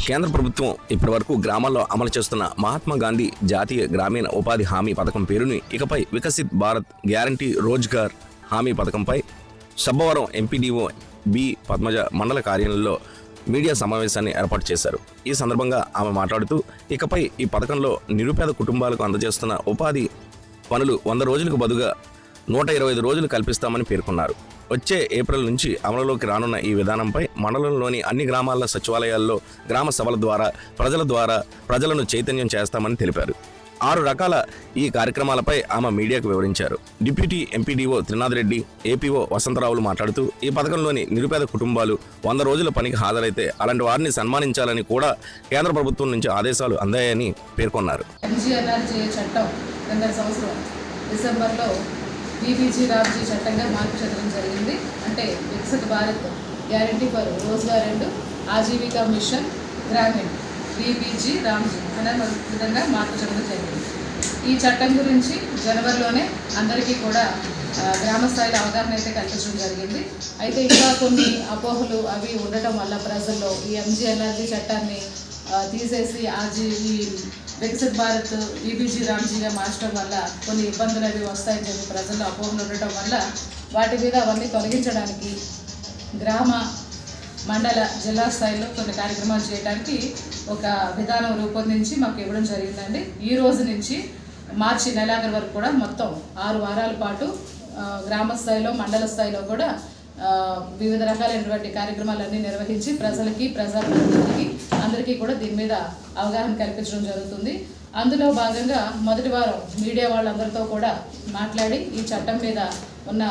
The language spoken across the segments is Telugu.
కేంద్ర ప్రభుత్వం ఇప్పటివరకు గ్రామాల్లో అమలు చేస్తున్న మహాత్మా గాంధీ జాతీయ గ్రామీణ ఉపాధి హామీ పథకం పేరుని ఇకపై వికసిత్ భారత్ గ్యారంటీ రోజ్గార్ హామీ పథకంపై సబ్బవరం ఎంపీడీఓ బి పద్మజ మండల కార్యాలయంలో మీడియా సమావేశాన్ని ఏర్పాటు చేశారు. ఈ సందర్భంగా ఆమె మాట్లాడుతూ ఇకపై ఈ పథకంలో నిరుపేద కుటుంబాలకు అందజేస్తున్న ఉపాధి పనులు 100 రోజులకు బదులుగా 125 రోజులు కల్పిస్తామని పేర్కొన్నారు. వచ్చే ఏప్రిల్ నుంచి అమలులోకి రానున్న ఈ విధానంపై మండలంలోని అన్ని గ్రామాల సచివాలయాల్లో గ్రామ సభల ద్వారా ప్రజలను చైతన్యం చేస్తామని తెలిపారు. 6 రకాల ఈ కార్యక్రమాలపై ఆమె మీడియాకు వివరించారు. Deputy MPDO Trinath Reddy, APO వసంతరావులు మాట్లాడుతూ ఈ పథకంలోని నిరుపేద కుటుంబాలు 100 రోజుల పనికి హాజరైతే అలాంటి వారిని సన్మానించాలని కూడా కేంద్ర ప్రభుత్వం నుంచి ఆదేశాలు అందాయని పేర్కొన్నారు. డిసెంబర్లో బీబీజీ రామ్జీ చట్టంగా మార్పు చెందడం జరిగింది. అంటే Viksit Bharat guarantee for Rozgar and Ajeevika mission Gramin VBG Ramji అనే విధంగా మార్పు చెందడం జరిగింది. ఈ చట్టం గురించి జనవరిలోనే అందరికీ కూడా గ్రామ స్థాయిలో అవగాహన అయితే కల్పించడం జరిగింది. అయితే ఇంకా కొన్ని అపోహలు అవి ఉండటం వల్ల ప్రజల్లో ఈ ఎంజీఎన్ఆర్జీ చట్టాన్ని తీసేసి ఈ వికసిత్ భారత్ బీబీజీ రామ్జీగా మార్చడం వల్ల కొన్ని ఇబ్బందులు అవి వస్తాయని చెప్పి ప్రజల్లో అపోహలు ఉండటం వల్ల వాటి మీద అవన్నీ తొలగించడానికి గ్రామ మండల జిల్లా స్థాయిలో కొన్ని కార్యక్రమాలు చేయడానికి ఒక విధానం రూపొందించి మాకు ఇవ్వడం జరిగిందండి. ఈ రోజు నుంచి మార్చి నెలాఖరు వరకు కూడా మొత్తం 6 వారాల పాటు గ్రామ స్థాయిలో మండల స్థాయిలో కూడా వివిధ రకాలైనటువంటి కార్యక్రమాలన్నీ నిర్వహించి ప్రజాప్రతినిధులకి అందరికీ కూడా దీని మీద అవగాహన కల్పించడం జరుగుతుంది. అందులో భాగంగా మొదటి వారం మీడియా వాళ్ళందరితో కూడా మాట్లాడి ఈ చట్టం మీద ఉన్న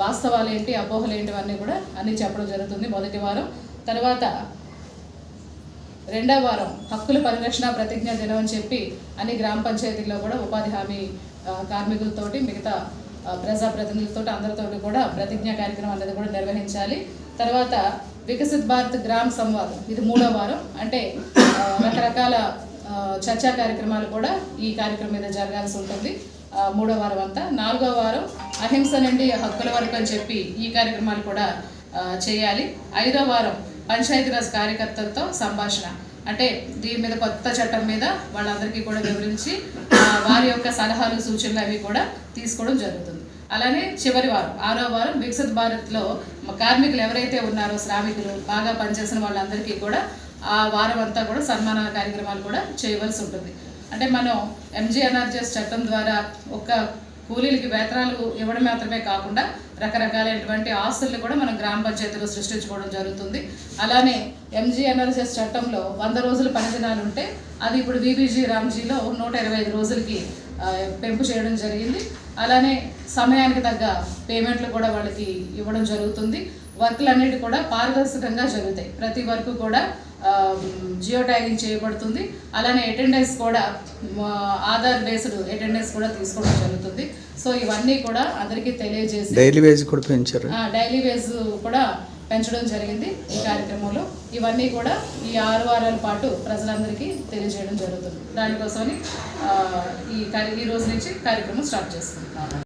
వాస్తవాలు ఏంటి, అపోహలు ఏంటి అన్నీ కూడా అన్నీ చెప్పడం జరుగుతుంది మొదటి వారం. తర్వాత రెండవ వారం హక్కుల పరిరక్షణ ప్రతిజ్ఞ దినం అని చెప్పి అన్ని గ్రామ పంచాయతీల్లో కూడా ఉపాధి హామీ కార్మికులతోటి మిగతా ప్రజాప్రతినిధులతో అందరితో కూడా ప్రతిజ్ఞా కార్యక్రమం అనేది కూడా నిర్వహించాలి. తర్వాత వికసిత్ భారత్ గ్రామ సంవాదం ఇది 3వ వారం. అంటే రకరకాల చర్చా కార్యక్రమాలు కూడా ఈ కార్యక్రమం మీద జరగాల్సి ఉంటుంది 3వ వారం అంతా. 4వ వారం అహింస నుండి హక్కుల వరకు అని చెప్పి ఈ కార్యక్రమాలు కూడా చేయాలి. 5వ వారం పంచాయతీరాజ్ కార్యకర్తలతో సంభాషణ, అంటే దీని మీద కొత్త చట్టం మీద వాళ్ళందరికీ కూడా వివరించి వారి యొక్క సలహాలు సూచనలు అవి కూడా తీసుకోవడం జరుగుతుంది. అలానే చివరి వారం 6వ వారం వికసిత్ భారత్లో కార్మికులు ఎవరైతే ఉన్నారో శ్రామికులు బాగా పనిచేసిన వాళ్ళందరికీ కూడా ఆ వారం అంతా కూడా సన్మాన కార్యక్రమాలు కూడా చేయవలసి ఉంటుంది. అంటే మనం ఎంజీఎన్ఆర్జీఎస్ చట్టం ద్వారా ఒక్క కూలీలకి వేతనాలు ఇవ్వడం మాత్రమే కాకుండా రకరకాలైనటువంటి ఆస్తులను కూడా మనం గ్రామ పంచాయతీలో సృష్టించుకోవడం జరుగుతుంది. అలానే ఎంజీఎన్ఆర్జీఎస్ చట్టంలో 100 రోజుల పని దినాలు ఉంటే అది ఇప్పుడు బీబీజీ రామ్జీలో 125 రోజులకి పెంపు చేయడం జరిగింది. అలానే సమయానికి తగ్గ పేమెంట్లు కూడా వాళ్ళకి ఇవ్వడం జరుగుతుంది. వర్క్లు అన్నిటి కూడా పారదర్శకంగా జరుగుతాయి. ప్రతి వర్క్ కూడా జియో ట్యాగింగ్ చేయబడుతుంది. అలానే అటెండెన్స్ కూడా ఆధార్ బేస్డ్ అటెండెన్స్ కూడా తీసుకోవడం జరుగుతుంది. సో ఇవన్నీ కూడా అందరికీ తెలియజేసి డైలీ వేజ్ కూడా పెంచడం జరిగింది ఈ కార్యక్రమంలో. ఇవన్నీ కూడా ఈ 6 వారాల పాటు ప్రజలందరికీ తెలియజేయడం జరుగుతుంది. దానికోసమని ఈ రోజు నుంచి కార్యక్రమం స్టార్ట్ చేసుకుంటున్నాం.